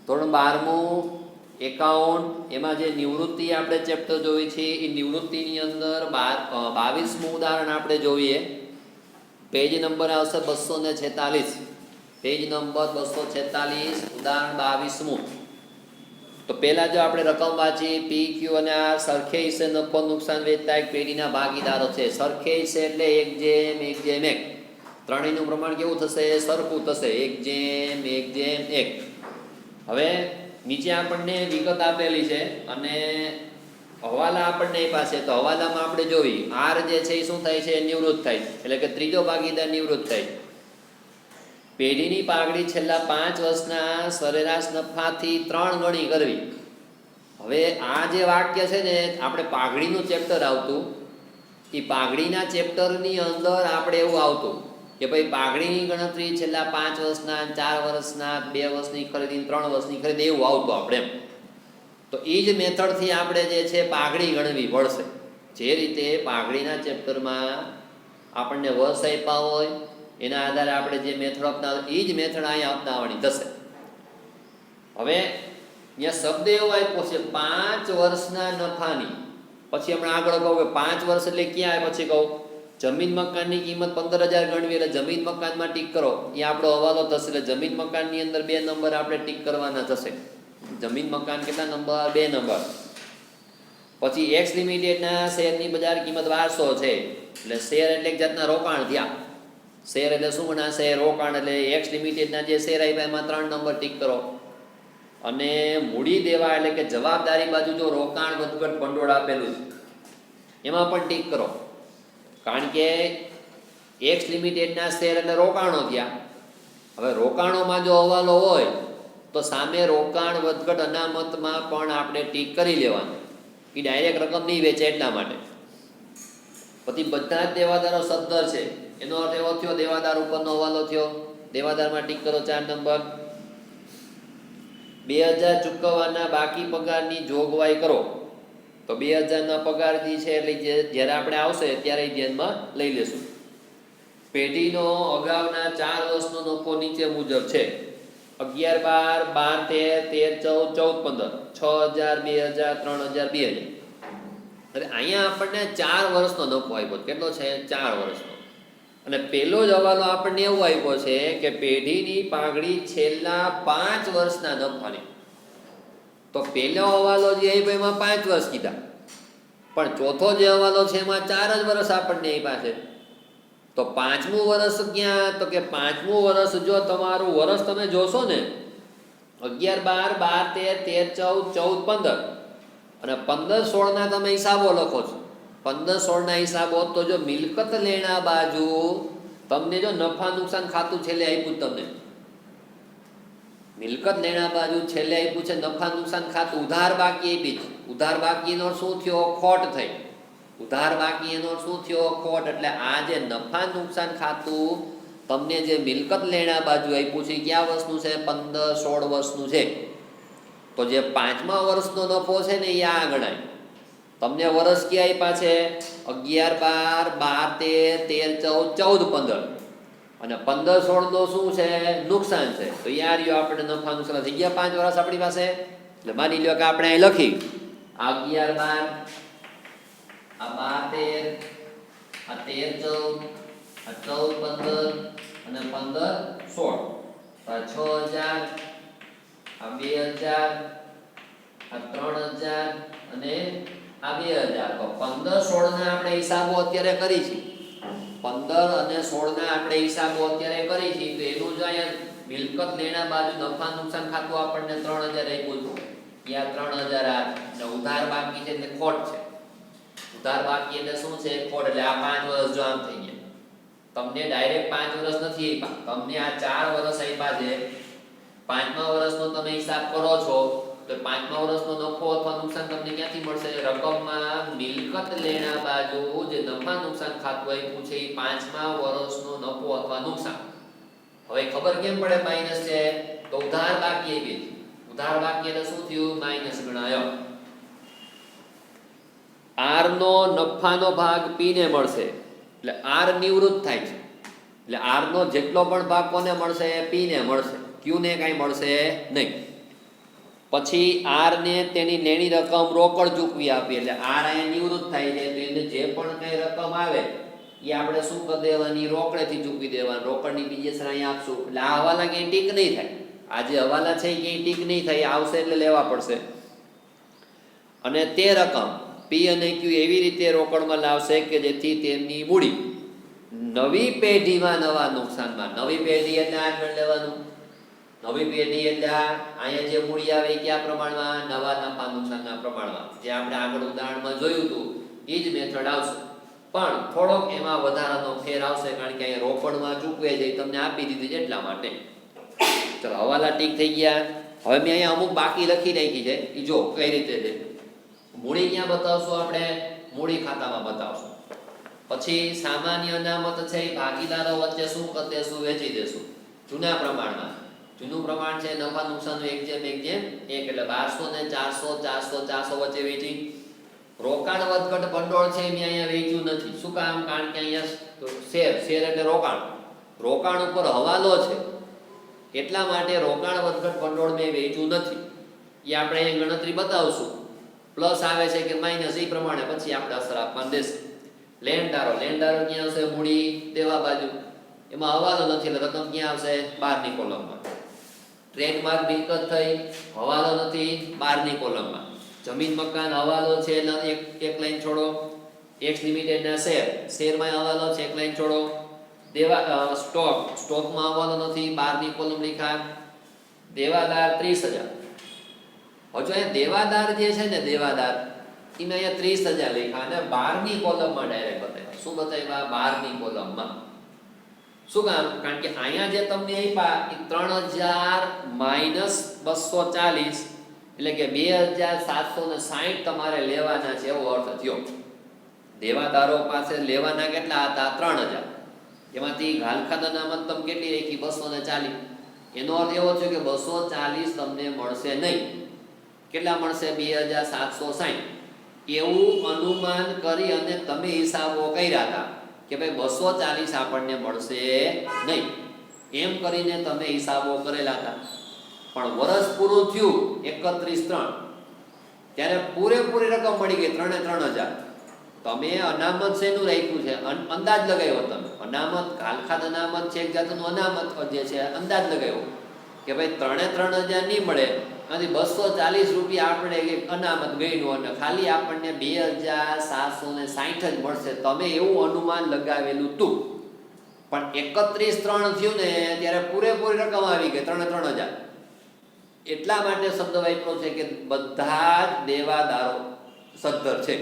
ધોરણ 12મું એકાઉન્ટ એમાં જે નિવૃત્તિ આપણે ચેપ્ટર જોઈ છે એ નિવૃત્તિની અંદર 22મું ઉદાહરણ આપણે જોઈએ. પેજ નંબર આવશે 246, પેજ નંબર 246, ઉદાહરણ 22મું. તો પહેલાં જો આપણે રકમ વાંચીએ, પી ક્યુ અને આર સરખે હિસ્સે નફો નુકસાન વેચતા એક પેઢીના ભાગીદારો છે. સરખે હિસ્સે એટલે 1:1:1. ત્રણેયનું પ્રમાણ કેવું થશે? સરખું થશે, 1:1:1. હવે નીચે આપણને વિગત આપેલી છે અને હવાલા આપણને આપ્યા છે. તો હવાલામાં આપણે જોઈ આર જે છે એ શું થાય છે? નિવૃત્ત થાય, એટલે કે ત્રીજો ભાગીદાર નિવૃત્ત થાય. પેઢીની પાઘડી છેલ્લા 5 વર્ષના સરેરાશ નફાથી 3 ગણી કરવી. હવે આ જે વાક્ય છે ને, આપણે પાઘડીનું ચેપ્ટર આવતું, એ પાઘડીના ચેપ્ટરની અંદર આપણે એવું આવતું કે ભાઈ પાઘડીની ગણતરી છેલ્લા 5 વર્ષના, 4 વર્ષના, 2 વર્ષની ખરીદી, 3 વર્ષની ખરીદી, એવું આવતું આપણે એમ. તો એ જ મેથડથી આપણે જે છે પાઘડી ગણવી પડશે. જે રીતે પાઘડીના ચેપ્ટરમાં આપણને વર્ષ આપ્યા હોય એના આધારે આપણે જે મેથડ અપનાવ, એ જ મેથડ અહીંયા અપનાવવાની થશે. હવે અહીંયા શબ્દ એવો આપ્યો છે 5 વર્ષના નફાની. પછી હમણાં આગળ કહું કે 5 વર્ષ એટલે ક્યાં આવે? પછી કહું જમીન મકાનની કિંમત 15,000 ગણવી, એટલે જમીન મકાનમાં ટીક કરો, એ આપણો હવાલો થશે. એટલે જમીન મકાનની અંદર 2 નંબર આપણે ટીક કરવાના થશે. જમીન મકાન કેટલા નંબર? 2 નંબર. પછી એક્સ લિમિટેડના શેરની બજાર કિંમત 1200 છે, એટલે શેર એટલે એક જાતના રોકાણ થયા. શેર એટલે શું ગણાશે? રોકાણ. એટલે એક્સ લિમિટેડના જે શેર આપ્યા એમાં 3 નંબર ટીક કરો. અને મૂડી દેવા એટલે કે જવાબદારી બાજુ જો રોકાણ વધઘટ ભંડોળ આપેલું છે એમાં પણ ટીક કરો. કારણ કે એક્સ લિમિટેડના શેર એટલે રોકાણો થયા. હવે રોકાણોમાં જો હવાલો હોય તો સામે રોકાણ વધઘટ અનામતમાં પણ આપણે ટીક કરી લેવાનું. એ ડાયરેક્ટ રકમ નહીં વેચે એટલા માટે. પછી બધા જ દેવાદારો સદ્ધર છે, એનો અર્થ એવો થયો દેવાદાર ઉપરનો હવાલો થયો. દેવાદારમાં ટીક કરો 4 નંબર. 2000 ચૂકવવાના બાકી પગારની જોગવાઈ કરો. તો 2000ના પગાર જે છે એટલે જ્યારે આપણે આવશે ત્યારે ધ્યાનમાં લઈ લેશું. પેઢીનો અગાઉના 4 વર્ષનો નફો નીચે મુજબ છે: 11, 12, 13, 14, 15, 6,000, 2,000, 3,000, 2,000. એટલે અહીંયા આપણને 4 વર્ષનો નફો આપ્યો. કેટલો છે? 4 વર્ષનો. અને પહેલો જ હવાલો આપણને એવું આપ્યો છે કે પેઢીની પાઘડી છેલ્લા 5 વર્ષના નફાની. તો પહેલો હવાલો જે આપ્યો એમાં 5 વર્ષ કીધા, પણ ચોથો જે હવાલો છે એમાં 4 જ વર્ષ આપણને આપ્યા છે. તો 5મું વર્ષ ક્યાં? તો કે 5મું વર્ષ જો તમારું વર્ષ તમે જોશો ને, 11, 12, 13, 14, 15 અને 15, 16ના તમે હિસાબો લખો છો. 15, 16ના હિસાબો તો જો મિલકત લેણા બાજુ તમને જો નફા નુકસાન ખાતું છેલ્લે આપ્યું, તમને મિલકત લેણા બાજુ છેલ્લે આપ્યું છે નફા નુકસાન ખાતું. ઉધાર બાકી આપી છે. ઉધાર બાકીનો શું થયો? ખોટ થઈ. ઉધાર બાકી એનો શું થયો? ખોટ. એટલે આ જે નફા નુકસાન ખાતું તમને જે મિલકત લેણા બાજુ આપ્યું છે કયા વર્ષનું છે? 15, 16 વર્ષનું છે. તો જે 5મા વર્ષનો નફો છે ને એ આ ગણાય. તમને વર્ષ ક્યાં આપ્યા છે? 11, 12, 13, 14, 15 અને 15, 16નો શું છે? નુકસાન છે. તો યાર આપણે નફા નુકસાન થઈ ગયા 5 વર્ષ આપણી પાસે. એટલે માની લો કે આપણે અહીં લખી 11, 12, આ 12, 13, 14, આ 14, 15 અને 15, 16. આ 6,000, આ 2,000, આ 3,000 અને આ 2,000. તો 15, 16ના આપણે હિસાબો અત્યારે કરી છે. 15 અને 16ના આપણે હિસાબો અત્યારે કરી છે. તો એનું જો અહીંયા મિલકત લેણા બાજુ નફા નુકસાન ખાતું આપણને 3,000 આપ્યું હતું. ત્યાં 3,000 આ ઉધાર બાકી છે એટલે ખોટ છે. ઉધાર બાકી એટલે શું છે? ખોટ. એટલે આ 5 વર્ષ જો આમ થઈ ગયા. તમને ડાયરેક્ટ 5 વર્ષ નથી આપ્યા, તમને આ 4 વર્ષ આપ્યા છે. 5મા વર્ષનો તમે હિસાબ કરો છો તો 5મા વર્ષનો નફો અથવા નુકસાન તમને ક્યાંથી મળશે? રકમમાં મિલકત લેણા બાજુ જે નફા નુકસાન ખાતું આપ્યું છે એ 5મા વર્ષનો નફો અથવા નુકસાન. હવે ખબર કેમ પડે માઇનસ છે? તો ઉધાર બાકી આપી. ઉધાર બાકી એટલે શું થયું? માઇનસ ગણાયો. આર નો નફાનો ભાગ પી ને મળશે, એટલે આર નિવૃત્ત થાય છે. એટલે આર નો જેટલો પણ ભાગ કોને મળશે? પી ને મળશે. ક્યુ ને કાંઈ મળશે નહીં. પછી આર ને તેની લેણી રકમ રોકડ ચૂકવી આપી, એટલે આર અહીંયા નિવૃત્ત થાય છે તો એને જે પણ કઈ રકમ આવે એ આપણે શું કરી દેવાની, રોકડેથી ચૂકવી દેવાની, રોકડની બીજી અહીંયા આપશું. એટલે આ હવાલા ક્યાંય ટીક નહીં થાય, આ જે હવાલા છે એ ક્યાંય ટીક નહીં થાય, આવશે એટલે લેવા પડશે. અને તે રકમ પી અને ક્યુ એવી રીતે રોકડમાં લાવશે કે જેથી તેમની મૂડી નવી પેઢીમાં નવા નુકસાનમાં, નવી પેઢી એટલે આ ગણ લેવાનું, નવી પેઢી એટલે અહીંયા જે મૂડી આવે એ કયા પ્રમાણમાં, નવા નફા નુકસાનના પ્રમાણમાં, જે આપણે આગળ ઉદાહરણમાં જોયું હતું એ જ મેથડ આવશે. પણ થોડોક એમાં વધારાનો ફેર આવશે, કારણ કે અહીંયા રોકડમાં ચૂકવે છે તમને આપી દીધી છે એટલા માટે. ચલો હવાલા ટીક થઈ ગયા. હવે મેં અહીંયા અમુક બાકી લખી નાખી છે, એ જો કઈ રીતે છે. મૂડી ક્યાં બતાવશું આપણે, મૂડી ખાતામાં બતાવશું. પછી સામાન્ય અનામત છે એ ભાગીદારો વચ્ચે શું કરી દેશું, વેચી દેશું જૂના પ્રમાણમાં. જૂનું પ્રમાણ છે નફા નુકસાનનું 1:1 એટલે 1200 ને 400 400 વચ્ચે વેચી. રોકાણ વધઘટ ભંડોળ છે મેં અહીંયા વેચ્યું નથી. શું કામ, કારણ કે અહીંયા શેર એટલે રોકાણ ઉપર હવાલો છે એટલા માટે રોકાણ વધઘટ ભંડોળ મેં વેચ્યું નથી. એ આપણે અહીંયા ગણતરી બતાવશું. પ્લસ આવે છે કે માઇનસ, એ પ્રમાણે પછી આપણે અસર આપવાની દેશે. લેણદારો ક્યાં આવશે, મૂડી દેવા બાજુ, એમાં હવાલો નથી એટલે રકમ ક્યાં આવશે, બહારની કોલમમાં. ટ્રેડમાર્ક મિલકત થઈ, હવાલો નથી, બહારની કોલમમાં. જમીન મકાન હવાલો છે એક લાઈન છોડો. એક્સ લિમિટેડના શેરમાં હવાલો છે એક લાઈન છોડો. સ્ટોકમાં હવાલો નથી, બહારની કોલમ લખ્યા. દેવાદાર 30,000. હજુ અહીંયા દેવાદાર જે છે ને, દેવાદાર એમાં અહીંયા 30,000 લખ્યા અને બહારની કોલમમાં ડાયરેક્ટ બતાવ્યા. શું બતાવ્યા, બહારની કોલમમાં. શું કામ, કારણ કે અહીંયા જે તમને આપ્યા એ 3,000 - 240 એટલે કે 2,760 તમારે લેવાના છે, એવો અર્થ થયો. દેવાદારો પાસે લેવાના કેટલા હતા, 3,000. એમાંથી ઘાલખાત અનામત તમે કેટલી રાખી, 240. એનો અર્થ એવો છે કે 240 તમને મળશે નહીં. કેટલા મળશે, 2,760. એવું અનુમાન કરી અને તમે હિસાબો કર્યા હતા કે ભાઈ 240 આપણને મળશે નહીં, એમ કરીને તમે હિસાબો કરેલા હતા. પણ વર્ષ પૂરું થયું 31/3 ત્યારે પૂરેપૂરી રકમ મળી ગઈ 3,000. તમે અનામત શેનું રાખ્યું છે, અંદાજ લગાવ્યો. તમે અનામત ઘાલખાત અનામત છે, એક જાતનું અનામત જે છે અંદાજ લગાવ્યો કે ભાઈ 3,000 નહીં મળે, આથી 240 રૂપિયા આપણે અનામત ગયું અને ખાલી આપણને 2,760 જ મળશે. તમે એવું અનુમાન લગાવેલું હતું. પણ 31/3 થયું ને ત્યારે પૂરેપૂરી રકમ આવી ગઈ 3,000. એટલા માટે શબ્દ વાપર્યો છે કે બધા જ દેવાદારો સદ્ધર છે.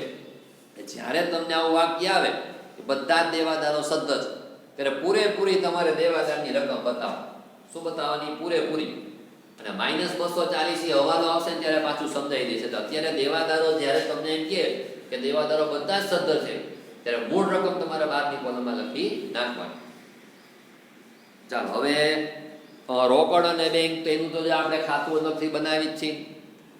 જ્યારે તમને આવું વાક્ય આવે કે બધા જ દેવાદારો સદ્ધર છે, ત્યારે પૂરેપૂરી તમારે દેવાદારની રકમ બતાવો. શું બતાવવાની, પૂરેપૂરી. અને -240 એ હવાલો આવશે ને ત્યારે પાછું સમજાવી દેશે. તો અત્યારે દેવાદારો જ્યારે તમને એમ કહે કે દેવાદારો બધા જ સદ્ધર છે, ત્યારે મૂળ રકમ તમારે બહારની કોલમમાં લખી નાખવાની. ચાલો હવે રોકડ અને બેંક, તો એનું તો આપણે ખાતું અલગથી બનાવી જ છીએ,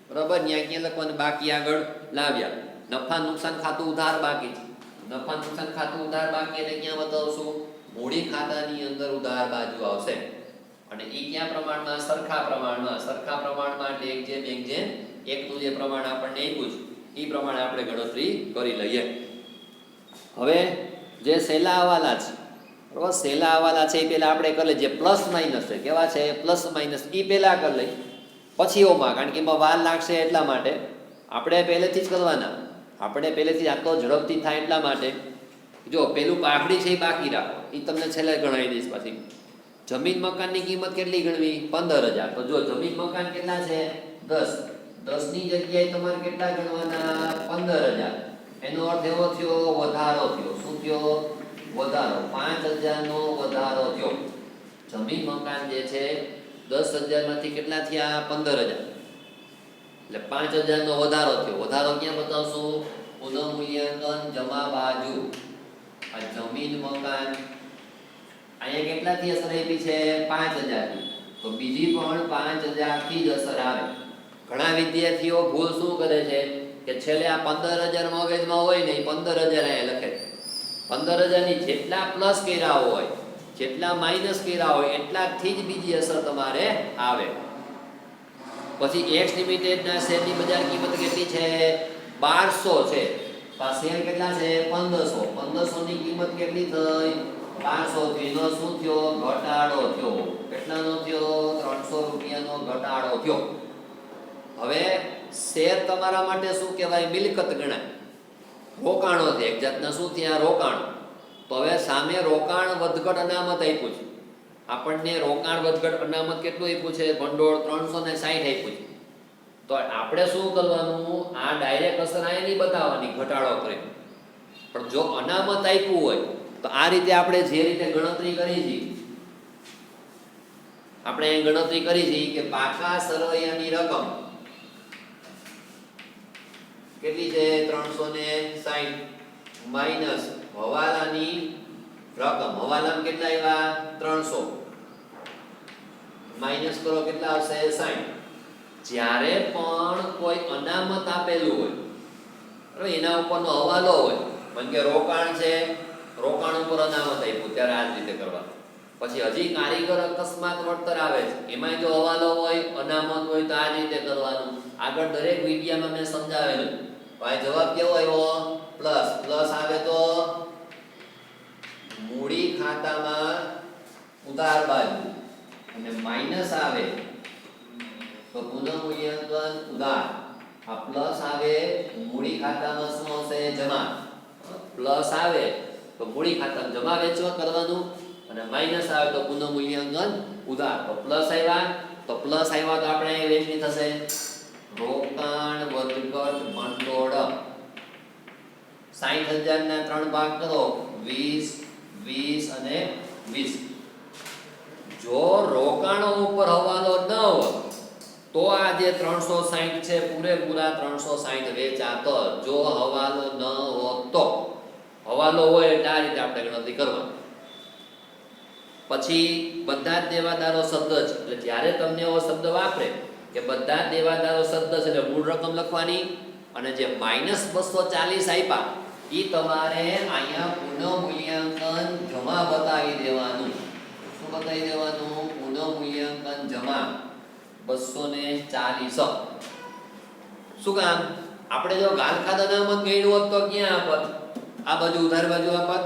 બરાબર. ત્યાં ક્યાં લખવાનું, બાકી આગળ લાવ્યા. નફા નુકસાન ખાતું ઉધાર બાકી છે. નફા નુકસાન ખાતું ઉધાર બાકી એટલે ક્યાં બતાવશું, મૂડી ખાતાની અંદર ઉધાર બાજુ આવશે. અને એ કયા પ્રમાણમાં, સરખા પ્રમાણમાં. સરખા પ્રમાણમાં એટલે 1:1 એકનું જે પ્રમાણ આપણને આપ્યું છે એ પ્રમાણે આપણે ગણતરી કરી લઈએ. હવે જે સહેલા હવાલા છે, બરાબર, સહેલા હવાલા છે એ પહેલા આપણે કરી લઈએ. જે પ્લસ માઇનસ છે, કેવા છે, પ્લસ માઇનસ, એ પહેલા કરી લઈએ. પછી ઓમાં, કારણ કે એમાં વાર લાગશે એટલા માટે આપણે પહેલેથી જ કરવાના. આપણે પહેલેથી જ આટલો ઝડપથી થાય એટલા માટે જો પેલું પાઘડી છે એ બાકી રાખો, એ તમને છેલ્લે ગણાવી દઈશ. પછી જમીન મકાનની કિંમત કેટલી ગણવી, 15,000. તો જો જમીન મકાન કેટલા છે, 10 ની જગ્યાએ તમારે કેટલા ગણવાના, 15,000. એનો અર્થ એવો થયો, વધારો થયો. શું થયો, વધારો. 5,000 નો વધારો થયો. જમીન મકાન જે છે 10,000 માંથી કેટલા થયા, 15,000. એટલે 5,000 નો વધારો થયો. વધારો ક્યાં બતાવશું, પુનઃમૂલ્યાંકન જમા બાજુ. આ જમીન મકાન અહીંયા કેટલાથી અસર આપી છે, 5,000 થી. તો બીજી પણ 5,000 થી જ અસર આવે. ઘણા વિદ્યાર્થીઓ ભૂલ શું કરે છે કે છેલ્લે આ 15,000 મગજમાં હોય ને, 15,000 અહીંયા લખે. 15,000 ની જેટલા પ્લસ કર્યા હોય, જેટલા માઇનસ કર્યા હોય, એટલાથી જ બીજી અસર તમારે આવે. પછી એક્સ લિમિટેડના શેરની બજાર કિંમત કેટલી છે? 1200 છે. આ શેર કેટલા છે? 1500. 1500 ની કિંમત કેટલી થઈ? 1200 થી. એનો શું થયો? ઘટાડો થયો. કેટલાનો થયો? 300 રૂપિયાનો ઘટાડો થયો. હવે શેર તમારા માટે શું કહેવાય? મિલકત ગણાય. રોકાણો છે એક જાતના. શું થયા? રોકાણ. તો હવે સામે રોકાણ વધઘટ અનામત આપ્યું છે. આપણને રોકાણ વધઘટ અનામત કેટલું આપ્યું છે? ભંડોળ 360 આપ્યું છે. તો આપણે શું કરવાનું? આ ડાયરેક્ટ અસર આ નહીં બતાવવાની ઘટાડો કરે. પણ જો અનામત આપ્યું હોય તો આ રીતે આપણે જે રીતે ગણતરી કરી છે, આપણે અહીં ગણતરી કરી છે કે પાકા સરવૈયાની રકમ કેટલી છે? 360 માઈનસ હવાલાની રકમ. હવાલામાં કેટલા આવ્યા? 300 માઈનસ કરો કેટલા આવશે? 60. જ્યારે પણ કોઈ અનામત આપેલું હોય, બરાબર, એના ઉપરનો હવાલો હોય, કારણ કે રોકાણ છે, રોકાણ ઉપર અનામત આપ્યું, ત્યારે આ જ રીતે કરવાનું. પછી હજી કારીગર અકસ્માત વળતર આવે છે, એમાં જો હવાલો હોય, અનામત હોય, તો આ જ રીતે કરવાનું. આગળ દરેક વિડિયામાં મેં સમજાવેલું. ભાઈ જવાબ કેવો આવ્યો? પ્લસ. પ્લસ આવે તો મૂડી ખાતામાં ઉધાર બાજુ, અને માઈનસ આવે તો પુનઃમૂલ્યાંકન ઉધાર. આ પ્લસ આવે મૂડી ખાતામાં શું હશે? જમા. પ્લસ આવે તો મૂડી ખાતામાં જમા વેચવા કરવાનું, અને માઈનસ આવે તો પુનઃમૂલ્યાંકન ઉધાર. તો પ્લસ આવ્યા તો આપણે અહીં વેચની થશે રોકાણ વધઘટ ભંડોળ. 60,000 ના 3 ભાગ કરો, 20 20 અને 20. જો રોકાણો ઉપર હવાલો ન હોય તો આ જે 360 છે પૂરેપૂરા 360 વેચાતો. જો હવાલો ન હોય તો, હવાલો હોય એટલે આ રીતે આપણે ગણતરી કરવાની. પછી બધા જ દેવાદારો શબ્દ છે, એટલે જ્યારે તમને એવો શબ્દ વાપરે કે બધા જ દેવાદારો શબ્દ છે, એટલે મૂળ રકમ લખવાની, અને જે -240 આપ્યા એ તમારે અહીંયા પુનઃમૂલ્યાંકન જમા બતાવી દેવાનું. શું બતાવી દેવાનું? પુનઃમૂલ્યાંકન જમા 240. શું કામ? આપણે જો ગાલખાદ અનામત ગણ્યું હોત તો ક્યાં આપત? આ બાજુ ઉધાર બાજુ આપત.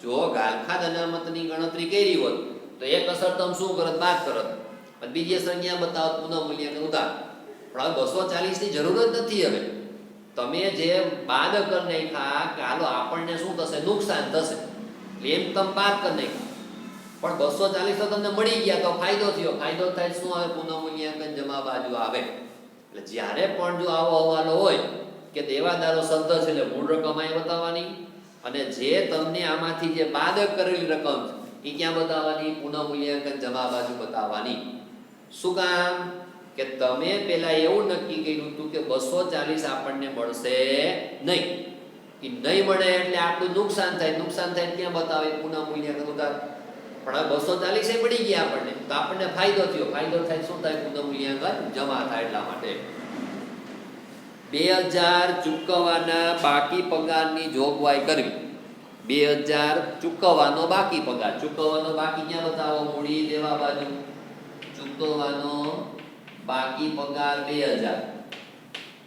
જો ગાલખાદ અનામતની ગણતરી કરી હોત તો એક અસર તમે શું કરત? બાદ કરત. અને બીજી અસર ક્યાં બતાવત? પુનઃમૂલ્યાંકન ઉધાર. પણ હવે 240 ની જરૂર જ નથી. હવે તમે જે બાદ કરી નાખ્યા કે હાલો આપણને શું થશે? નુકસાન થશે, એમ તમે બાદ કરી નાખ્યા. પણ 240 તો તમને મળી ગયા તો ફાયદો થયો. ફાયદો થાય શું આવે? પુનઃમૂલ્યાંકન જમા બાજુ આવે. એટલે જ્યારે પણ જો આવો હવાલો હોય કે દેવાદારો શબ્દ છે એટલે મૂળ રકમ અહીં બતાવવાની, અને જે તમને આમાંથી જે બાદ કરેલી રકમ છે એ ક્યાં બતાવવાની? પુનઃમૂલ્યાંકન જમા બાજુ બતાવવાની. શું કામ? કે તમે પેલા એવું નક્કી કર્યું હતું કે 240 આપણને મળશે નહીં. એ નહીં મળે એટલે આટલું નુકસાન થાય. નુકસાન થાય ક્યાં બતાવે? પુનઃમૂલ્યાંકન ઉધાર. પણ આ 240 પડી ગયા આપણને, તો આપણને ફાયદો થયો. ફાયદો થાય શું થાય? પુનઃમૂલ્યાંકન જમા થાય. એટલા માટે 2000 ચૂકવવાના બાકી પગારની જોગવાઈ કરવી. 2000 ચૂકવવાનો બાકી પગાર. ચૂકવવાનો બાકી ક્યાં બતાવો? મૂડી દેવા બાજુ. ચૂકવવાનો બાકી પગાર 2000.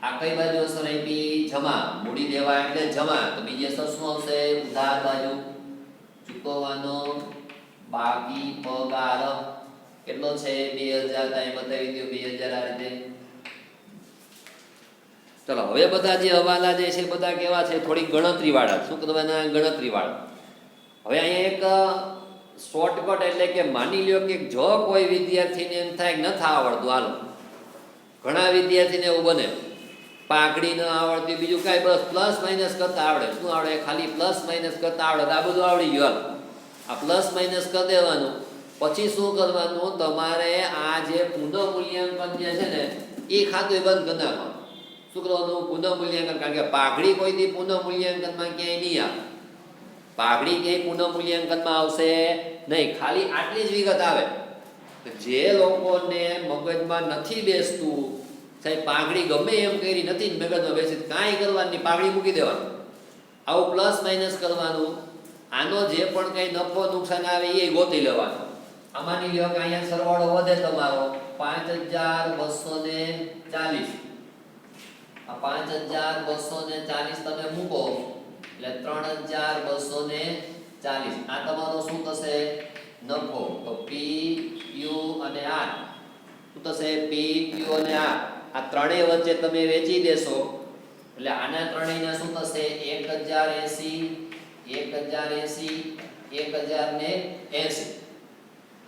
આ કઈ બાજુ અસર આપી? જમા. મૂડી દેવા એટલે જમા. તો બીજી અસર શું આવશે? ઉધાર બાજુ. ચૂકવવાનો બાકી પગાર કેટલો છે? 2000. અહીં બતાવી દો 2000 આ રીતે. ચલો હવે બધા જે હવાલા જે છે બધા કેવા છે? થોડી ગણતરી વાળા. શું કરવાના? ગણતરી વાળા. હવે અહીંયા એક શોર્ટકટ, એટલે કે માની લ્યો કે જો કોઈ વિદ્યાર્થીને એમ થાય કે નથી આવડતું, હાલો ઘણા વિદ્યાર્થીને એવું બને પાઘડી ન આવડતી, બીજું કાંઈ, બસ પ્લસ માઇનસ કરતા આવડે. શું આવડે? ખાલી પ્લસ માઇનસ કરતા આવડે. આ બધું આવડી ગયું. હાલ આ પ્લસ માઇનસ કરી દેવાનું. પછી શું કરવાનું? તમારે આ જે પુનઃમૂલ્યાંકન જે છે ને એ ખાતું બંધ કરી નાખવાનું. શું કરવાનું? પુનઃમૂલ્યાંકન. કારણ કે પાઘડી કોઈથી પુનઃમૂલ્યાંકનમાં ક્યાંય નહીં આવે. પાઘડી ક્યાંય પુનઃમૂલ્યાંકનમાં આવશે નહીં. ખાલી આટલી જ વિગત આવે. જે લોકોને મગજમાં નથી બેસતું, સાહેબ પાઘડી ગમે એમ કરી નથી મગજમાં બેસી, કાંઈ કરવાનું નહીં, પાઘડી મૂકી દેવાનું. આવું પ્લસ માઇનસ કરવાનું. આનો જે પણ કંઈ નફો નુકસાન આવે એ ગોતી લેવાનું. આમાંની લ્યો કે અહીંયા સરવાળો વધે તમારો, 5240 આ 5240 તમે મૂકો એટલે 3240 આ તમારો શું થશે નફો તો પી ક્યુ અને આર શું થશે પી ક્યુ અને આર આ ત્રણેય વચ્ચે તમે વેચી દેશો એટલે આના ત્રણેયના શું થશે 1080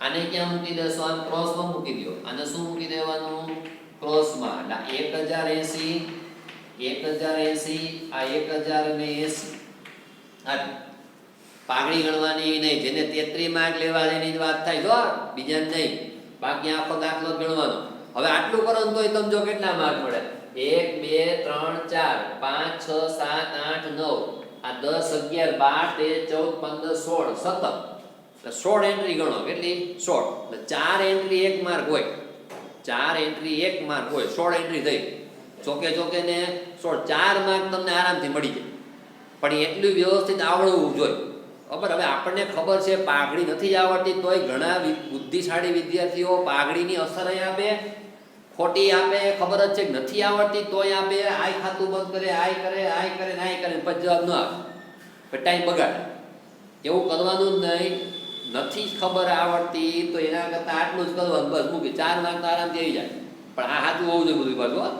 આને ક્યાં મૂકી દેશો આમ ક્રોસમાં મૂકી દો આને શું મૂકી દેવાનું ક્રોસમાં એટલે 1080 આ 1080 આ પાઘડી ગણવાની નહીં જેને 33 માર્ક લેવા એની જ વાત થાય જો બીજા નહીં બાકી આખો દાખલો ગણવાનો હવે આટલું કરો ને તોય તમે જો કેટલા માર્ક મળે 1 2 3 4 5 6 7 8 9 આ 10 11 12 13 14 15 16 17 એટલે 16 એન્ટ્રી ગણો કેટલી 16 એટલે 4 એન્ટ્રી 1 માર્ક હોય 4 એન્ટ્રી 1 માર્ક હોય 16 એન્ટ્રી થઈ ચોકે ને 16 4 માર્ક તમને આરામથી મળી જાય પણ એટલું વ્યવસ્થિત આવડવું જોઈએ બરાબર હવે આપણને ખબર છે પાઘડી નથી આવડતી તોય ઘણા બુદ્ધિશાળી વિદ્યાર્થીઓ પાઘડીની અસર આપે ખોટી આપે ખબર જ છે કે નથી આવડતી તોય આપે આય ખાતું બંધ કરે આય કરે પછી જવાબ ન આપે ટાઈમ બગાડે એવું કરવાનું જ નહીં નથી ખબર આવડતી તો એના કરતાં આટલું જ કરવાનું બસ મૂકી 4 માર્ક તો આરામથી આવી જાય પણ આ સાચું હોવું જોઈએ બધું પાછું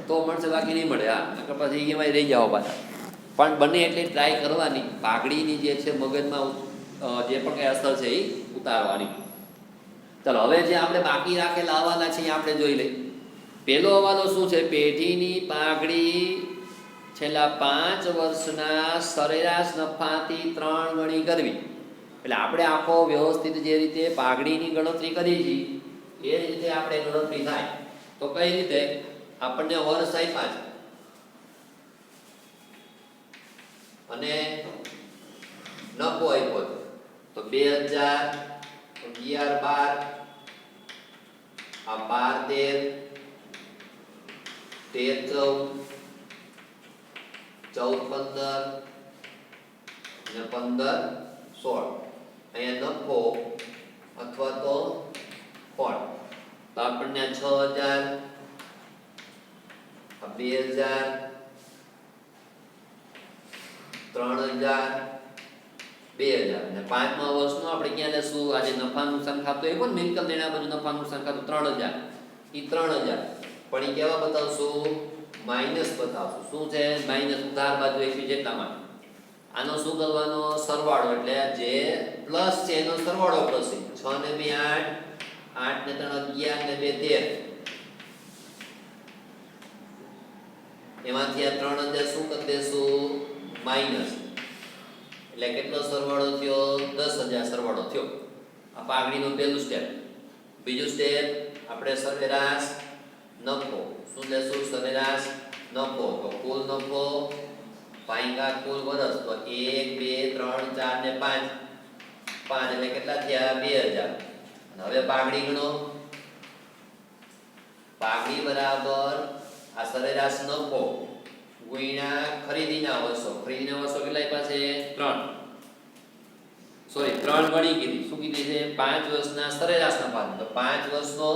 તો મળશે બાકી નહીં મળે હા પછી એમાં રહી જાઓ પાછા પણ બને એટલી ટ્રાય કરવાની પાઘડીની જે છે મગજમાં જે પણ કંઈ અસર છે એ ઉતારવાની ચાલો હવે જે આપણે બાકી રાખેલા હવાલા છે એ આપણે જોઈ લઈએ પહેલો હવાલો શું છે પેઢીની પાઘડી છેલ્લા 5 વર્ષના સરેરાશ નફાથી 3 ગણી કરવી એટલે આપણે આખો વ્યવસ્થિત જે રીતે પાઘડીની ગણતરી કરી છે એ રીતે આપણે ગણતરી થાય તો કઈ રીતે આપણને વર્ષ આપ્યા છે અને નફો આપ્યો તો 2011 12 આ 12 13 14 15 16 અહીંયા નફો અથવા તો ફળ તો આપણને 6000 2000 3000 2000 અને પાંચમા વર્ષનું આપણે ક્યાં લેશું આજે નફા નુકસાન ખાતું એ પણ મિલકત લેણા બધું નફા નુકસાન ખાતું 3000 એ 3000 પણ એ કેવા બતાવશું માઈનસ બતાવશું શું છે માઈનસ ઉધાર બાજુ એકવી જેટલામાં આનો શું કરવાનો સરવાળો એટલે જે પ્લસ છે એનો સરવાળો કરશે 6 ને 2 8 8 ને 3 11 ને 2 13 એમાંથી આ 3000 શું કરી દેશું માઈનસ એટલે કેટલો સરવાળો થયો 10000 સરવાળો થયો આ પાઘડીનું પહેલું સ્ટેપ બીજું સ્ટેપ આપણે સરેરાશ નફો શું લેશું સરેરાશ નફો તો કુલ નફો ભાગ્યા કુલ વર્ષ તો 1 2 3 4 ને 5 એટલે કેટલા થયા 2000 અને હવે પાઘડી ગણો પાઘડી બરાબર આ સરેરાશ નફો ગુણ્યા ખરીદીના વર્ષો કેટલા પાસે 3 ગણી કીધી શું કીધી છે 5 વર્ષના સરેરાશ નફા તો 5 વર્ષનો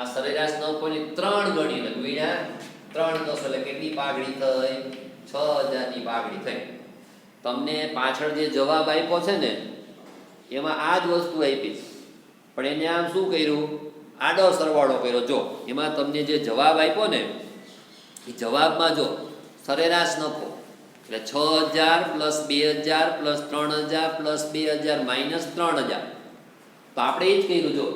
આ સરેરાશ નફોની 3 ગણી એટલે ગુણ્યા 3 દસ એટલે કેટલી પાઘડી થઈ 6000 ની પાઘડી થઈ તમને પાછળ જે જવાબ આપ્યો છે ને એમાં આ જ વસ્તુ આપી પણ એને આમ શું કર્યું આડો સરવાળો કર્યો જો એમાં તમને જે જવાબ આપ્યો ને એ જવાબમાં જો સરેરાશ નફો એટલે 6000 પ્લસ 2000 પ્લસ 3000 પ્લસ 2000 માઇનસ 3000 તો આપણે એ જ કર્યું જો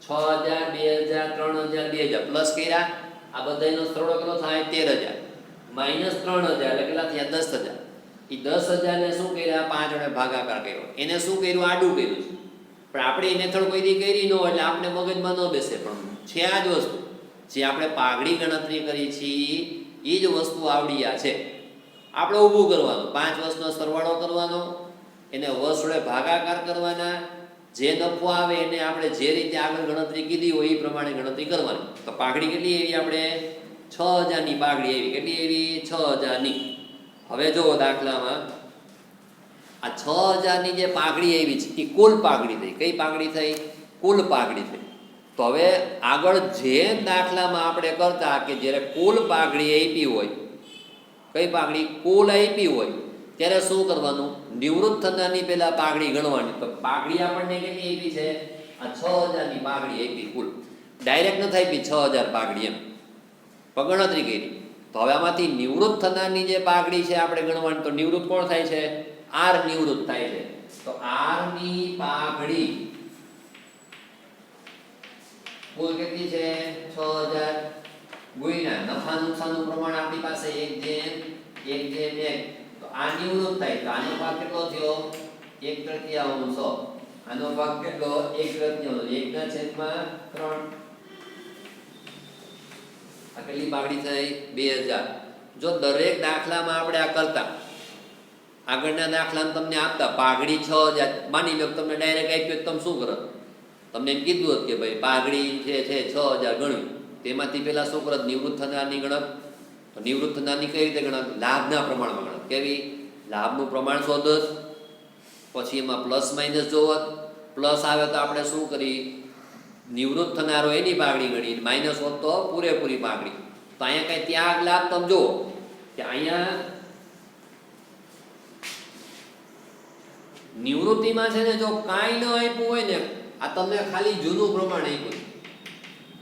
6000 2000 3000 2000 પ્લસ કર્યા આ બધાનો સરવાળો કેટલો થાય 13000 માઇનસ 3000 એટલે કેટલા થયા 10000 એ 10000 ને શું કર્યા 5 વડે ભાગાકાર કર્યો એને શું કર્યું આડું કર્યું પણ આપણે એ મેથડ કોઈ દી કરી ન એટલે આપણે મગજમાં ન બેસે પણ છે આ જ વસ્તુ જે આપણે પાઘડી ગણતરી કરી છીએ એ જ વસ્તુ આવડી આ છે આપણે ઊભું કરવાનું 5 વર્ષનો સરવાળો કરવાનો એને વર્ષ વડે ભાગાકાર કરવાના જે નફો આવે એને આપણે જે રીતે આગળ ગણતરી કીધી હોય એ પ્રમાણે ગણતરી કરવાની તો પાઘડી કેટલી એવી આપણે 6000 ની પાઘડી એવી કેટલી એવી 6000 ની હવે જો દાખલામાં આ 6000 ની જે પાઘડી આવી છે એ કુલ પાઘડી થઈ કઈ પાઘડી થઈ કુલ પાઘડી થઈ તો હવે આગળ જે દાખલામાં આપણે કરતા કે જ્યારે કુલ પાઘડી આપી હોય, કઈ પાઘડી કુલ આપી હોય, ત્યારે શું કરવાનું? નિવૃત્ત થનારની પહેલાં પાઘડી ગણવાની. તો પાઘડી આપણને કેટલી આપી છે? આ 6000ની પાઘડી આપી કુલ. ડાયરેક્ટ નથી આપી 6000 પાઘડી એમ, પણ ગણતરી કરી. તો હવે આમાંથી નિવૃત્ત થનારની જે પાઘડી છે આપણે ગણવાની. તો નિવૃત્ત કોણ થાય છે? આર નિવૃત્ત થાય છે. તો આરની પાઘડી કુલ કેટલી છે? 6000 ગુણ્યા નફા નુકસાનનું પ્રમાણ આપણી પાસે 1/1. તો આ નિવૃત્ત થાય. તો આનો ભાગ કેટલો થયો? 1/3. આનો ભાગ કેટલો? 1/3. 1/3. આ કેટલી પાઘડી થઈ? 2000. જો દરેક દાખલામાં આપણે આ કરતા, આગળના દાખલામાં તમને આપતા પાઘડી 6000 માની લો, તમને ડાયરેક્ટ આપ્યું, તમે શું કરો? તમને એમ કીધું હતું કે ભાઈ પાઘડી જે છે 6000 ગણવી. તેમાંથી પહેલા શું કરત? નિવૃત્ત થનારની ગણત. તો નિવૃત્ત થનારની કઈ રીતે ગણત? લાભના પ્રમાણમાં ગણત. કેવી? લાભનું પ્રમાણ શોધત, પછી એમાં પ્લસ માઇનસ જોવત. પ્લસ આવે તો આપણે શું કરી? નિવૃત્ત થનારો એની પાઘડી ગણી, માઇનસ હોત તો પૂરેપૂરી પાઘડી. તો અહીંયા કઈ ત્યાગ લાભ તમે જુઓ કે અહીંયા નિવૃત્તિમાં છે ને, જો કાંઈ ન આપ્યું હોય ને, આ તમને ખાલી જૂનું પ્રમાણ આપ્યું.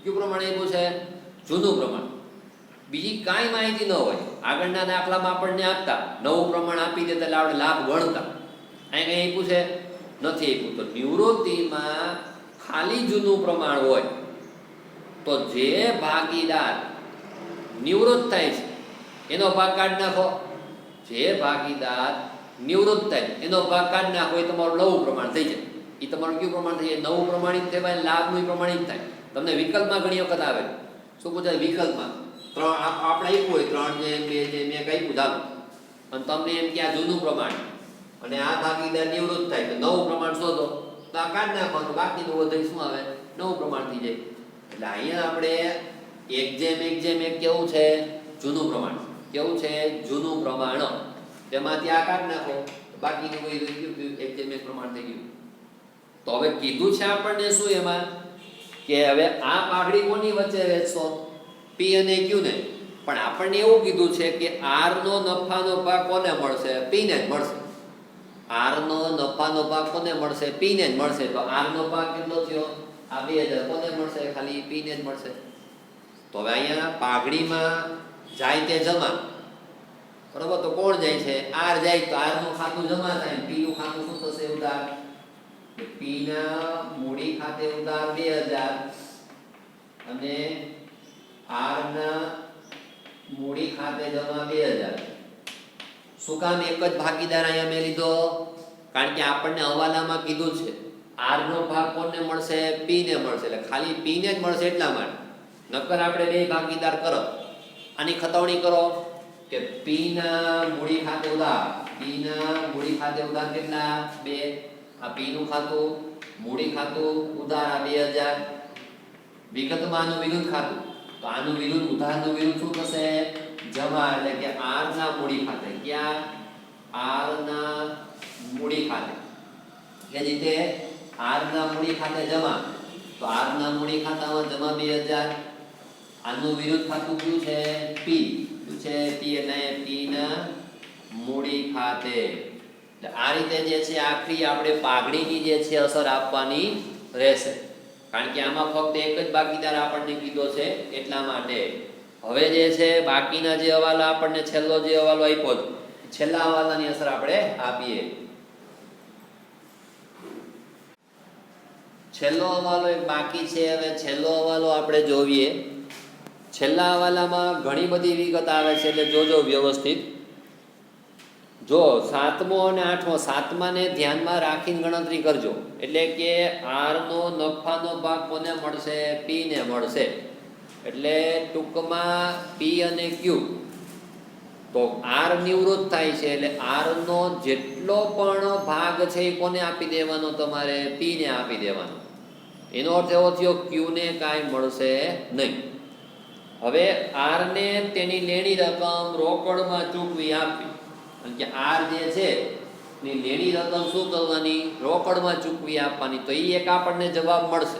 કયું પ્રમાણ આપ્યું છે? જૂનું પ્રમાણ. બીજી કાંઈ માહિતી ન હોય. આગળના દાખલામાં આપણને આપતા નવું પ્રમાણ આપી દેતા એટલે આપણે લાભ ગણતા. અહીં કંઈ આપ્યું છે? નથી આપ્યું. તો નિવૃત્તિમાં ખાલી જૂનું પ્રમાણ હોય તો જે ભાગીદાર નિવૃત્ત થાય છે એનો ભાગ કાઢી નાખો. જે ભાગીદાર નિવૃત્ત થાય એનો ભાગ કાઢી નાખો, એ તમારું નવું પ્રમાણ થઈ જાય. એ તમારું કયું પ્રમાણ થઈ જાય? નવું પ્રમાણિત કહેવાય. લાભનું પ્રમાણિત થાય. તમને વિકલ્પમાં ઘણી વખત આવે. શું પૂછાય? વિકલ્પમાં 3 આપણે આપ્યું હોય, 3 જેમ 2 જેમ 1 આપ્યું, ચાલો, અને તમને એમ કે આ જૂનું પ્રમાણ અને આ ભાગીદાર નિવૃત્ત થાય તો નવું પ્રમાણ શોધો. તો આ કાઢી નાખવાનું, બાકીનું વધુ શું આવે? નવું પ્રમાણ થઈ જાય. એટલે અહીંયા આપણે 1:1 કેવું છે? જૂનું પ્રમાણ. કેવું છે? જૂનું પ્રમાણ. તેમાંથી આ કાઢી નાખો, બાકીનું કોઈ 1:1 પ્રમાણ થઈ ગયું. તો હવે કીધું છે આપણને શું એમાં કે હવે આ પાઘડી કોની વચ્ચે વેચશો? પી અને ક્યુ ને. પણ આપણને એવું કીધું છે કે આર નો નફાનો ભાગ કોને મળશે? પી ને જ મળશે. આર નો નફાનો ભાગ કોને મળશે? પી ને જ મળશે. તો આર નો ભાગ કેટલો થયો? આ 2000 કોને મળશે? ખાલી પી ને જ મળશે. તો હવે અહીંયા પાઘડીમાં જાય તે જમા, બરોબર? તો કોણ જાય છે? આર જાય. તો આર નું ખાતું જમા થાય. પી નું ખાતું શું થશે? ઉધાર. પી ના મૂડી ખાતે ઉધાર 2000 અને આર ના મૂડી ખાતે જમા 2000. શું કામ એક જ ભાગીદાર અહીંયા મેં લીધો? કારણ કે આપણને હવાલામાં કીધું છે આર નો ભાગ કોને મળશે? પી ને મળશે. એટલે ખાલી પી ને જ મળશે એટલા માટે. નકર આપણે બે ભાગીદાર કરો. આની ખતવણી કરો કે પી ના મૂડી ખાતે ઉધાર. પી ના મૂડી ખાતે ઉધાર કેટલા? 2. આ પી નું ખાતું, મૂડી ખાતું, ઉધાર આ 2000. વિગતમાં આનું વિરુદ્ધ ખાતું. તો આનું વિરુદ્ધ, ઉધારનું વિરુદ્ધ શું થશે? જમા. એટલે કે આર ના મૂડી ખાતે. ક્યાં? આર ના મૂડી ખાતે. એ રીતે આર ના મૂડી ખાતે જમા. તો આર ના મૂડી ખાતામાં જમા 2000. આનું વિરુદ્ધ ખાતું કયું છે? પી. શું છે? પી. એટલે પી ના મૂડી ખાતે. એટલે આ રીતે જે છે આખરી આપણે પાઘડીની જે છે અસર આપવાની રહેશે. કારણ કે આમાં ફક્ત એક જ ભાગીદાર આપણને કીધો છે એટલા માટે. હવે જે છે બાકીના જે હવાલા આપણને છેલ્લો જે હવાલો આપ્યો છે, છેલ્લા હવાલાની અસર આપણે આપીએ. છેલ્લો હવાલો એક બાકી છે. હવે છેલ્લો હવાલો આપણે જોઈએ. છેલ્લા હવાલામાં ઘણી બધી વિગત આવે છે, એટલે જોજો વ્યવસ્થિત. જો 7મો અને 8મો, 7માને ધ્યાનમાં રાખીને ગણતરી કરજો. એટલે કે આર નો નફાનો ભાગ કોને મળશે? પી ને મળશે. એટલે ટૂંકમાં પી અને ક્યુ. તો આર નિવૃત્ત થાય છે એટલે આર નો જેટલો પણ ભાગ છે એ કોને આપી દેવાનો? તમારે પી ને આપી દેવાનો. એનો અર્થ એવો થયો ક્યુ ને કાંઈ મળશે નહીં. હવે આર ને તેની લેણી રકમ રોકડમાં ચૂકવી આપવી. કારણ કે આર જે છે ની લેણી રકમ શું કરવાની? રોકડમાં ચૂકવી આપવાની. તો એ એક આપણને જવાબ મળશે.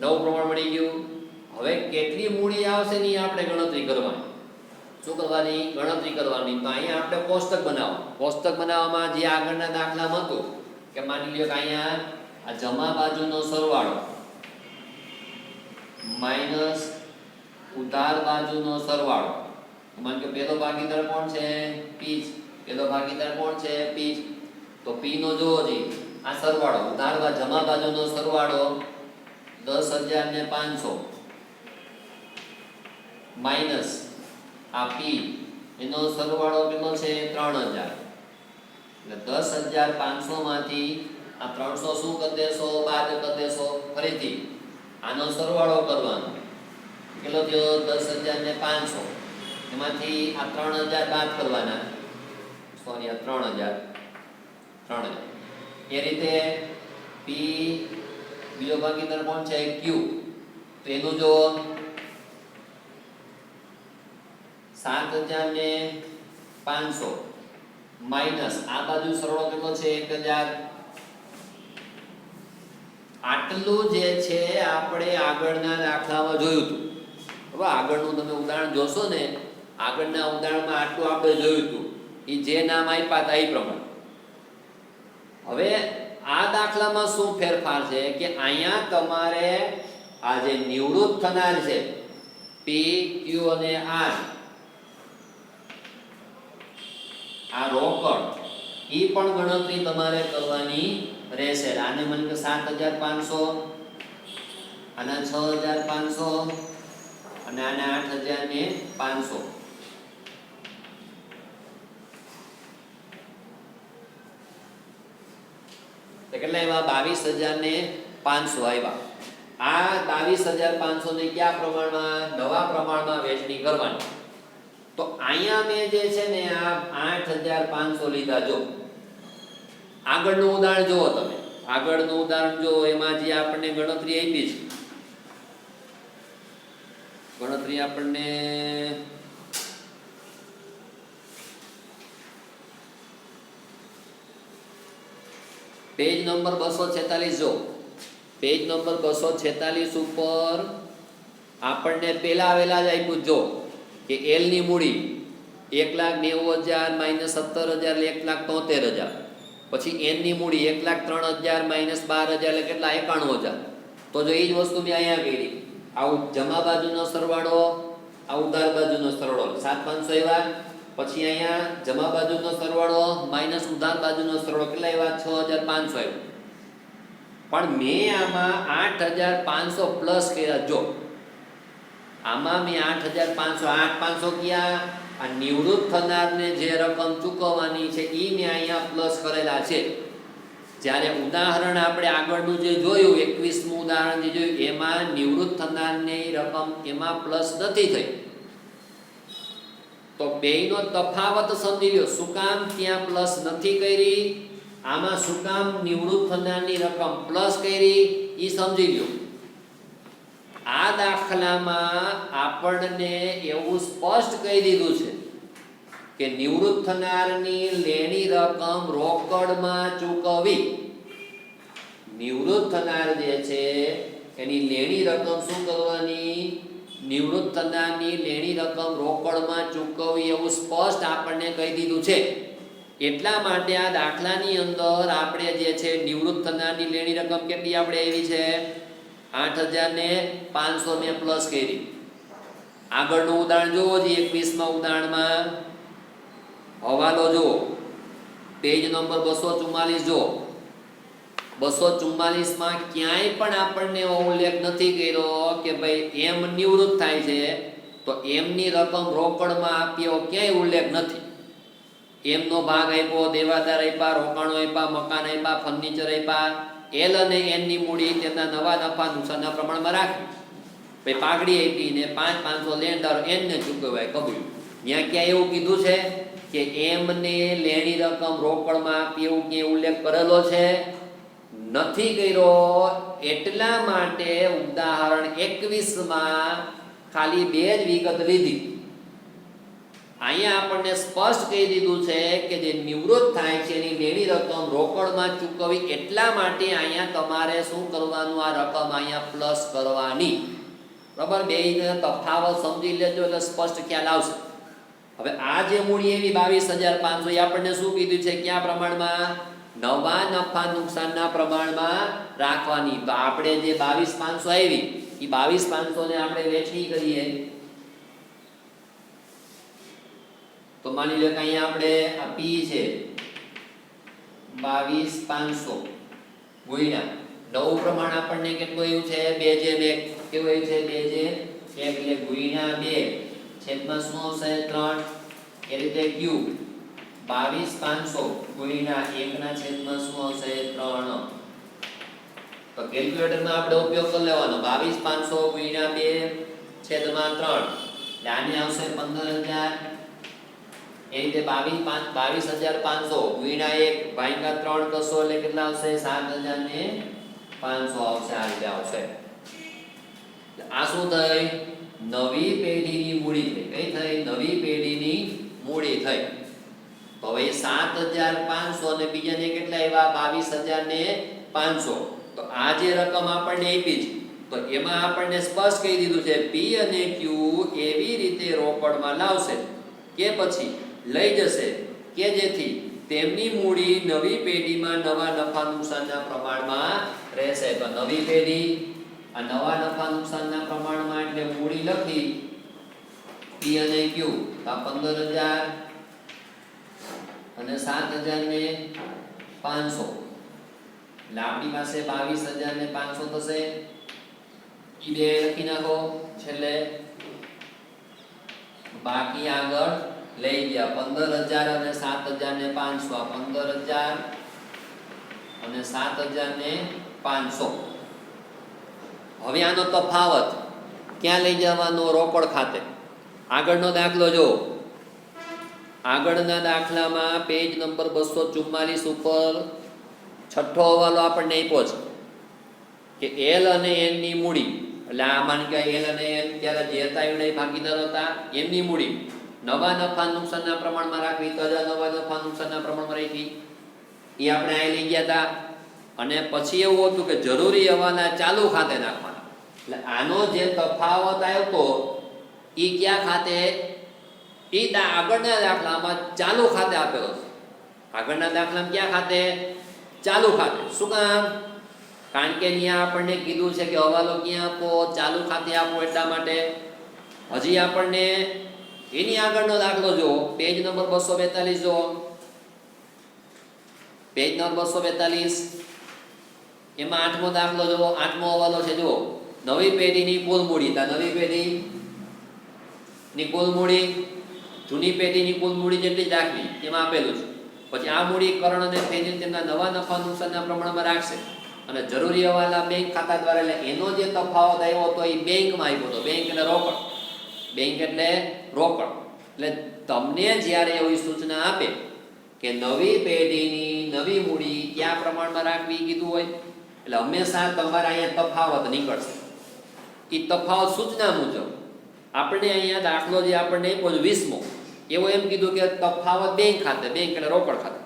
નવું પ્રમાણ મળી ગયું. હવે કેટલી મૂડી આવશે ની આપણે ગણતરી કરવાની. શું કરવાની? ગણતરી કરવાની. તો અહીંયા આપણે કોષ્ટક બનાવો. કોષ્ટક બનાવવામાં જે આગળના દાખલામાં હતું કે માની લ્યો કે અહીંયા આ જમા બાજુનો સરવાળો માઈનસ ઉધાર બાજુનો સરવાળો. માન કે પહેલો ભાગીદાર કોણ છે? P. પહેલો ભાગીદાર કોણ છે? P. તો P નો જોવો જી આ સરવાળો ઉધાર જમા બાજુનો સરવાળો 10,500 માઈનસ આ P એનો સરવાળો કેટલો છે? 3,000. એટલે 10,500 માંથી આ 300 શું કરી દેશો? બાદ કરી દેશો. ફરીથી આનો સરવાળો કરવાનો. કેટલો થયો? 10,500. એમાંથી આ 3,000 બાદ કરવાના. સોરી, આ 3,000. એ રીતે P બીજો ભાગીદાર કોણ છે? Q. તો એનું જો 7,500 માઈનસ આ બાજુ સરવાળો કેટલો છે? 1,000. આટલું જે છે આપણે આગળના દાખલામાં જોયું હતું. હવે આગળનું તમે ઉદાહરણ જોશો ને, આગળના ઉદાહરણમાં આટલું આપણે જોયું હતું. એ જે નામ આપ્યા હતા એ પ્રમાણે. હવે આ દાખલામાં શું ફેરફાર છે કે અહીંયા તમારે આ જે નિવૃત્ત થનાર છે P, Q અને R, આ રોકડ એ પણ ગણતરી તમારે કરવાની રહેશે. આને મને કે 7,500, આના 6,500 અને આના 8,500. કેટલા આવ્યા? 22,500 આવ્યા. આ 22,500 ને કયા પ્રમાણમાં? નવા પ્રમાણમાં વહેંચણી કરવાની. તો અહીંયા મેં જે છે ને આ 8,500 લીધા. જો આગળનું ઉદાહરણ જુઓ તમે. આગળનું ઉદાહરણ જો એમાં જે આપણને ગણતરી આપી છે, ગણતરી આપણને પેજ નંબર 246 જો. પેજ નંબર 246 ઉપર આપણને પેલા આવેલા જ આપ્યું જો કે L ની મૂડી 1,90,000 માઈનસ 17,000 1,73,000. પછી N ની મૂડી 1,03,000 માઈનસ 12,000 એટલે કેટલા? 91,000. તો જો એ જ વસ્તુ મેં અહીંયા કરી. આ જમા બાજુનો સરવાળો, આ ઉધાર બાજુનો સરવાળો 7,500 આવ્યા. પછી અહીંયા જમા બાજુનો સરવાળો માઈનસ ઉધાર બાજુનો સરવાળો કેટલા આવ્યા? 6,500 આવ્યા. પણ મેં આમાં 8,500 પ્લસ કર્યા. જો આમાં મેં 8,500 ક્યાં? આ નિવૃત્ત થનારને જે રકમ ચૂકવવાની છે એ મેં અહીંયા પ્લસ કરેલા છે. જ્યારે ઉદાહરણ આપણે આગળનું જે જોયું 21મું ઉદાહરણ જે જોયું એમાં નિવૃત્ત થનારની રકમ એમાં પ્લસ નથી થઈ. તો બેયનો તફાવત સમજી લો. શું કામ ત્યાં પ્લસ નથી કરી? આમાં શું કામ નિવૃત્ત થનારની રકમ પ્લસ કરી? એ સમજી લો. આ દાખલામાં આપણને એવું સ્પષ્ટ કહી દીધું છે કે નિવૃત્ત થનારની લેણી રકમ રોકડમાં ચૂકવવી. નિવૃત્ત થનાર જે છે એની લેણી રકમ શું કરવાની? નિવૃત્ત થનારની લેણી રકમ રોકડમાં ચૂકવવી એવું સ્પષ્ટ આપણને કહી દીધું છે. એટલા માટે આ દાખલાની અંદર આપણે જે છે નિવૃત્ત થનારની લેણી રકમ કેટલી આપણે એવી છે? 8,500 મેં પ્લસ કરી. આગળનું ઉદાહરણ જોવો જ 21મા ઉદાહરણમાં હવાલો જુઓ. પેજ નંબર 244 જુઓ. 244માં ક્યાંય પણ આપણને ઉલ્લેખ નથી કર્યો કે ભાઈ એમ નિવૃત્ત થાય છે તો એમની રકમ રોકડમાં આપ્યો, ક્યાંય ઉલ્લેખ નથી. એમનો ભાગ આપ્યો, દેવાદાર આપ્યા, રોકાણો આપ્યા, મકાન આપ્યા, ફર્નિચર આપ્યા. L અને N ની મૂડી તેમના નવા નફા નુકસાનના પ્રમાણમાં રાખી. ભાઈ પાઘડી આપી ને 5,500 લેણદારો N ને ચૂકવાય કબૂલ. ત્યાં ક્યાં એવું કીધું છે કે એમને લેણી રકમ રોકડમાં આપી એવું ક્યાંય ઉલ્લેખ કરેલો છે? નથી કર્યો. એટલા માટે ઉદાહરણ 21માં ખાલી 2 જ વિગત લીધી. અહીંયા આપણને સ્પષ્ટ કહી દીધું છે કે જે નિવૃત્ત થાય છે એની લેણી રકમ રોકડમાં ચૂકવવી, એટલા માટે અહીંયા તમારે શું કરવાનું, આ રકમ અહીંયા પ્લસ કરવાની. બરાબર, બેયનો તફાવત સમજી લેજો એટલે સ્પષ્ટ ખ્યાલ આવશે. હવે આ જે મૂડી એવી 22,500 એ આપણને શું કીધું છે, કયા પ્રમાણમાં, નવા નફા નુકસાનના પ્રમાણમાં રાખવાની. તો આપણે જે 22,500 આવી એ 22,500 ને આપણે વેચણી કરીએ તો માની લો કે અહીંયા આપણે આ પી છે 22,500 ગુણ્યા નવું પ્રમાણ આપણને કેટલું આવ્યું છે, 2/1. કેવું આવ્યું છે, 2/1 એટલે ગુણ્યા 2 છેદમાં શું આવશે, 3. એ રીતે ક્યુ 22,500 ગુણ્યા 1 ના છેદમાં શું આવશે, 3. તો કેલ્ક્યુલેટરમાં આપણે ઉપયોગ કરી લેવાનો. 22,500 ગુણ્યા 2 છેદમાં 3 એટલે આને આવશે 15,000. એ રીતે 22,500 ગુણ્યા 1 ભાગ્યા 3 કરશો એટલે કેટલા આવશે, 7,500 આવશે. આ રીતે આવશે. આ શું થઈ, નવી પેઢીની મૂડી થઈ. કઈ થઈ, નવી પેઢીની મૂડી થઈ. તો હવે 7,500 અને બીજાને કેટલા આવ્યા, 22,500. તો આ જે રકમ આપણને આપી છે તો એમાં આપણને સ્પષ્ટ કહી દીધું છે પી અને ક્યુ એવી રીતે રોકડમાં લાવશે કે પછી લઈ જશે કે જેથી તેમની મૂડી નવી પેઢીમાં નવા નફા નુકસાનના પ્રમાણમાં રહેશે. તો નવી પેઢી આ નવા નફા નુકસાનના પ્રમાણમાં એટલે મૂડી લખી પી અને ક્યુ આ 15,000 અને 7,500 એટલે આપણી પાસે 22,500 થશે. ઈ બે લખી નાખો છેલ્લે. બાકી આગળ લઈ ગયા 15,000 અને 7,500. 15,000 અને 7,500. હવે આનો તફાવત ક્યાં લઈ જવાનો, રોકડ ખાતે. આગળનો દાખલો જો, આગળના દાખલામાં પેજ નંબર 244 ઉપર છઠ્ઠો હવાલો આપણને આપ્યો છે કે એલ અને એન ની મૂડી, એટલે આ માની કે એલ અને એન ત્યારે જે હતા એવડે ભાગીદાર હતા, એમની મૂડી નવા નફા નુકસાનના પ્રમાણમાં રાખવી. તો નવા નફા નુકસાનના પ્રમાણમાં રાખી એ આપણે અહીં લઈ ગયા હતા. અને પછી એવું હતું કે જરૂરી હવાલા ચાલુ ખાતે નાખવાના. એટલે આનો જે તફાવત આવ્યો તો એ ક્યાં ખાતે, એ આગળના દાખલામાં ચાલુ ખાતે આપેલો છે. આગળના દાખલામાં ક્યાં ખાતે, ચાલુ ખાતે. શું કામ, કારણ કે અહીંયા આપણને કીધું છે કે હવાલો ક્યાં આપો, ચાલુ ખાતે આપો. એટલા માટે હજી આપણને એની આગળનો દાખલો જો, પેજ નંબર 242 જો, પેજ નંબર 242 એમાં આઠમો દાખલો જો, આઠમો હવાલો છે જો, નવી પેઢીની કુલ મૂડી. નવી પેઢીની કુલ મૂડી જૂની પેઢીની કુલ મૂડી જેટલી જ રાખવી એમાં આપેલું છે. પછી આ મૂડી કરણ અને ફેરીને તેમના નવા નફા નુકસાનના પ્રમાણમાં રાખશે. અને જરૂરી હવાલા બેંક ખાતા દ્વારા, એટલે એનો જે તફાવત આવ્યો હતો એ બેંકમાં આવ્યો હતો. બેંક એટલે રોકડ, બેંક એટલે રોકડ. એટલે તમને જ્યારે એવી સૂચના આપે કે નવી પેઢીની નવી મૂડી કયા પ્રમાણમાં રાખવી કીધું હોય, એટલે હંમેશા તમારા અહીંયા તફાવત નીકળશે. એ તફાવત સૂચના મુજબ આપણે અહીંયા દાખલો જે આપણને આપ્યો 20મો એવો એમ કીધું કે તફાવત બેંક ખાતે, બેંક એટલે રોકડ ખાતે.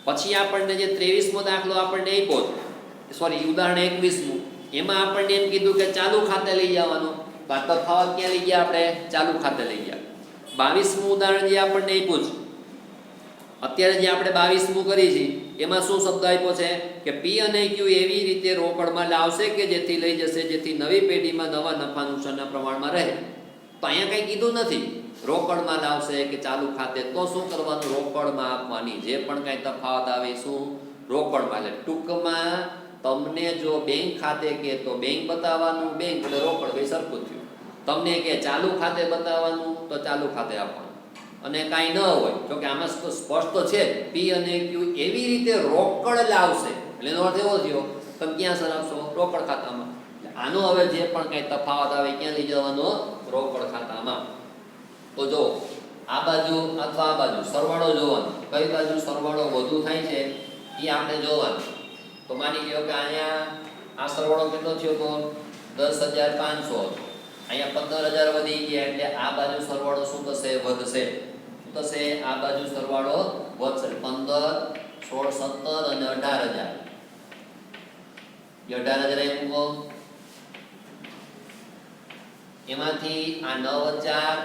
પછી આપણને જે 23મો દાખલો આપણને આપ્યો, સોરી ઉદાહરણ 21મું, એમાં આપણને એમ કીધું કે ચાલુ ખાતે લઈ જવાનું. તો આ તફાવત ક્યાં લઈ ગયા, આપણે ચાલુ ખાતે લઈ ગયા. 22મું ઉદાહરણ જે આપણને આપ્યું છે અત્યારે જે આપણે 22મું કરી છે એમાં શું શબ્દ આપ્યો છે કે પી અને ક્યુ એવી રીતે રોકડમાં લાવશે કે જેથી લઈ જશે જેથી નવી પેઢીમાં નવા નફા નુકસાનના પ્રમાણમાં રહે. તો અહીંયા કંઈ કીધું નથી રોકડમાં લાવશે કે ચાલુ ખાતે. તો શું કરવાનું, રોકડમાં આપવાની. જે પણ કાંઈ તફાવત આવે શું, રોકડમાં. એટલે ટૂંકમાં તમને જો બેંક ખાતે કે તો બેંક બતાવવાનું, બેંક એટલે રોકડ, ભાઈ સરખું થયું. તમને કે ચાલુ ખાતે બતાવવાનું તો ચાલુ ખાતે આપવાનું. અને કાંઈ ન હોય તો કે આમાં સ્પષ્ટ છે પી અને ક્યુ એવી રીતે રોકડ લાવશે, એટલે એનો અર્થ એવો થયો તમે ક્યાં સર આપશો, રોકડ ખાતામાં. આનો હવે જે પણ કાંઈ તફાવત આવે ક્યાં લઈ જવાનો, રોકડ ખાતામાં. તો જો આ બાજુ અથવા આ બાજુ સરવાળો જોવાનો, કઈ બાજુ સરવાળો વધુ થાય છે એ આપણે જોવાનું. તો માની લો કે અહીંયા આ સરવાળો કેટલો થયો તો 10,500, અહીંયા 15,000 વધી ગયા એટલે આ બાજુ સરવાળો શું થશે, વધશે. થશે આ બાજુ સરવાળો વધશે 15 16 17 અને 18000 18000 એ મૂકો એમાંથી આ 9000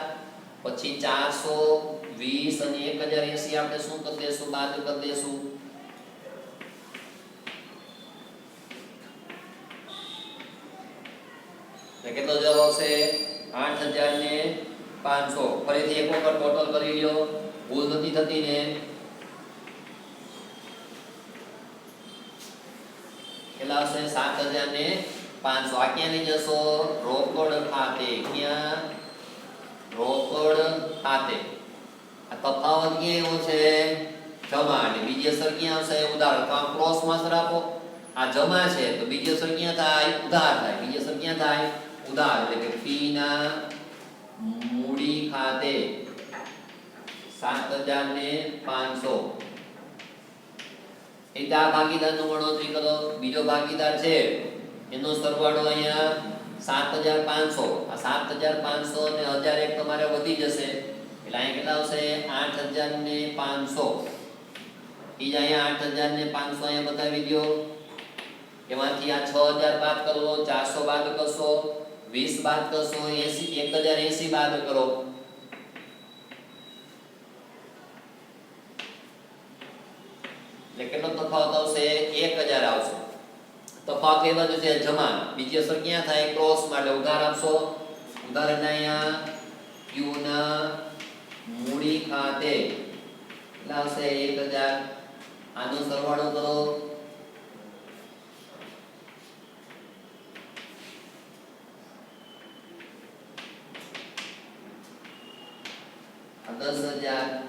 પછી 420 અને 1080 આપણે શું કરી દેશું બાદ કરી દેશું કેટલો જવાબ આવશે 8500 ફરીથી એક વખત ટોટલ કરી લ્યો ભૂલ નથી થતી ને કેટલા આવશે 7500 આ ક્યાં લઈ જશો રોકડ ખાતે ક્યાં રોકડ ખાતે આ તફાવત ક્યાં એવો છે જમા અને બીજી અસર ક્યાં આવશે ઉધાર તો આમ ક્રોસ માં રાખો આ જમા છે તો બીજી અસર ક્યાં થાય ઉધાર થાય બીજી અસર ક્યાં થાય ઉધાર એટલે કે ફી ના મૂડી ખાતે 7500 એક આ ભાગીદારનો ગણતરી કરો બીજો ભાગીદાર છે એનો સરવાળો અહીંયા 7500 આ 7500 અને 1001 તમારે વધી જશે એટલે અહીંયા કેટલા આવશે 8500 ઈ જ અહીંયા 8500 અહીંયા બતાવી દો એમાંથી આ 6000 બાદ કરો 400 બાદ કરશો 20 બાદ કરશો 80 1080 બાદ કરો એટલે કેટલો તફાવત આવશે 1000 આવશે તફાવત એ બાજુ છે જમા બીજી અસર ક્યાં થાય ક્રોસ માટે ઉધાર આપશો ઉદાહરણ અહીંયા Q ના મૂડી ખાતે કેટલા આવશે 1000 આનો સરવાળો કરો 10000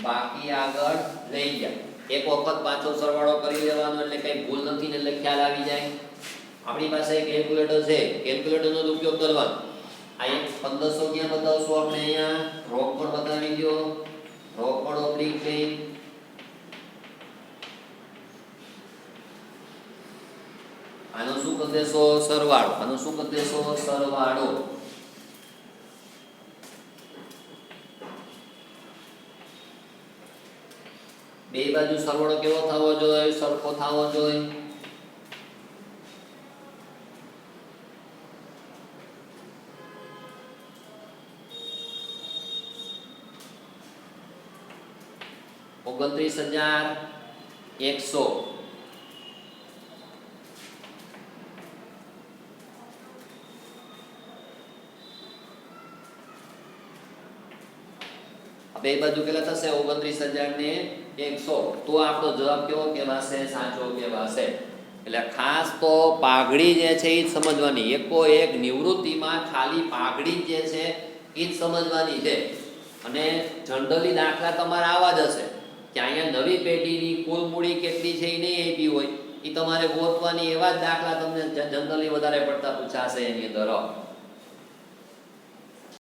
બાકી આગળ લઈ ગયા એક વખત પાછો સરવાળો કરી લેવાનો એટલે કઈ ભૂલ નથી ને એટલે ખ્યાલ આવી જાય આપણી પાસે કેલ્ક્યુલેટર છે કેલ્ક્યુલેટરનો ઉપયોગ કરવાનો આ એક 1500 ક્યાં બતાવશું આપણે અહીંયા રોકડ બતાવી દો રોકડ ઓબ્લિક કઈ આનો શું કરી દેશો સરવાળો આનો શું કરી દેશો સરવાળો બે બાજુ સરવાળો કેવો થવો જોઈએ સરખો થવો જોઈએ $29,100 બે બાજુ કેટલા થશે 29,100 તો આપણો જવાબ કેવો કહેવાશે સાચો કહેવાશે એટલે ખાસ તો પાઘડી જે છે એ સમજવાની એકો એક નિવૃત્તિમાં ખાલી પાઘડી જે છે એ જ સમજવાની છે અને જનરલી દાખલા તમારે આવા જ હશે કે અહીંયા નવી પેઢીની કુલ મૂડી કેટલી છે એ નહીં આપી હોય એ તમારે ગોતવાની એવા જ દાખલા તમને જનરલી વધારે પડતા પૂછાશે એની અંદર